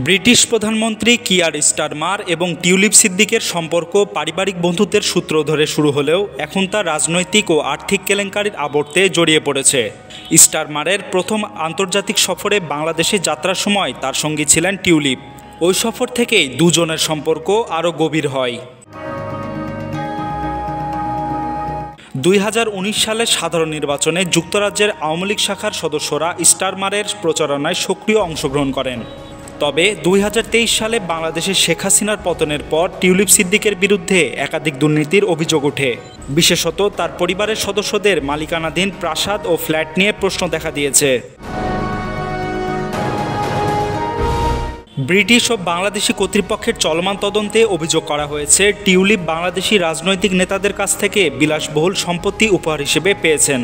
British প্রধানমন্ত্রী Keir Starmer এবং tulip সিদ্দিকের সম্পর্ক পারিবারিক বন্ধুত্বের সূত্র ধরে শুরু হলেও এখন তা রাজনৈতিক ও আর্থিক কেলেঙ্কারির আবর্তে জড়িয়ে পড়েছে। স্টারমারের প্রথম আন্তর্জাতিক সফরে বাংলাদেশে যাত্রার সময় তার সঙ্গী ছিলেন টিউলিপ। ওই সফর থেকেই দুজনের সম্পর্ক আরও গভীর হয়। 2019 সালের সাধারণ নির্বাচনে যুক্তরাজ্যের আওয়ামী লীগ শাখার সদস্যরা স্টারমারের প্রচারণায় সক্রিয় অংশগ্রহণ করেন। তবে 2023 সালে বাংলাদেশে শেখ হাসিনার পতনের পর টিউলিপ সিদ্দিকের বিরুদ্ধে একাধিক দুর্নীতির অভিযোগ ওঠে। বিশেষত তার পরিবারের সদস্যদের মালিকানাধীন প্রাসাদ ও ফ্ল্যাট নিয়ে প্রশ্ন দেখা দিয়েছে। ব্রিটিশ ও বাংলাদেশি কর্তৃপক্ষের চলমান তদন্তে অভিযোগ করা হয়েছে, টিউলিপ বাংলাদেশি রাজনৈতিক নেতাদের কাছ থেকে বিলাসবহুল সম্পত্তি উপহার হিসেবে পেয়েছেন।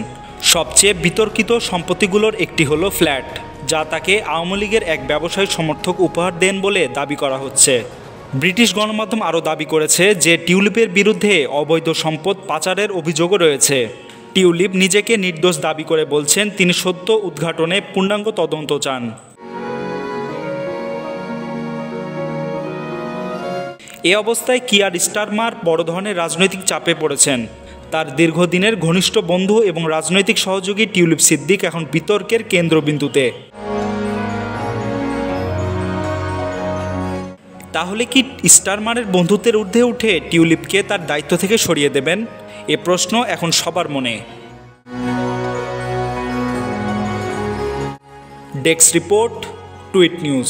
সবচেয়ে বিতর্কিত সম্পত্তিগুলোর একটি হলো ফ্ল্যাট, যা তাকে আওয়ামী লীগের এক ব্যবসায়ী সমর্থক উপহার দেন বলে দাবি করা হচ্ছে। ব্রিটিশ গণমাধ্যম আরও দাবি করেছে যে টিউলিপের বিরুদ্ধে অবৈধ সম্পদ পাচারের অভিযোগও রয়েছে। টিউলিপ নিজেকে নির্দোষ দাবি করে বলছেন তিনি সত্য উদ্ঘাটনে পূর্ণাঙ্গ তদন্ত চান। এ অবস্থায় কিয়ার স্টারমার বড় ধরনের রাজনৈতিক চাপে পড়েছেন। তার দীর্ঘদিনের ঘনিষ্ঠ বন্ধু এবং রাজনৈতিক সহযোগী টিউলিপ সিদ্দিক এখন বিতর্কের কেন্দ্রবিন্দুতে। তাহলে কি স্টারমারের বন্ধুত্বের ঊর্ধ্বে উঠে টিউলিপকে তার দায়িত্ব থেকে সরিয়ে দেবেন? এ প্রশ্ন এখন সবার মনে। Desk report, tweet news.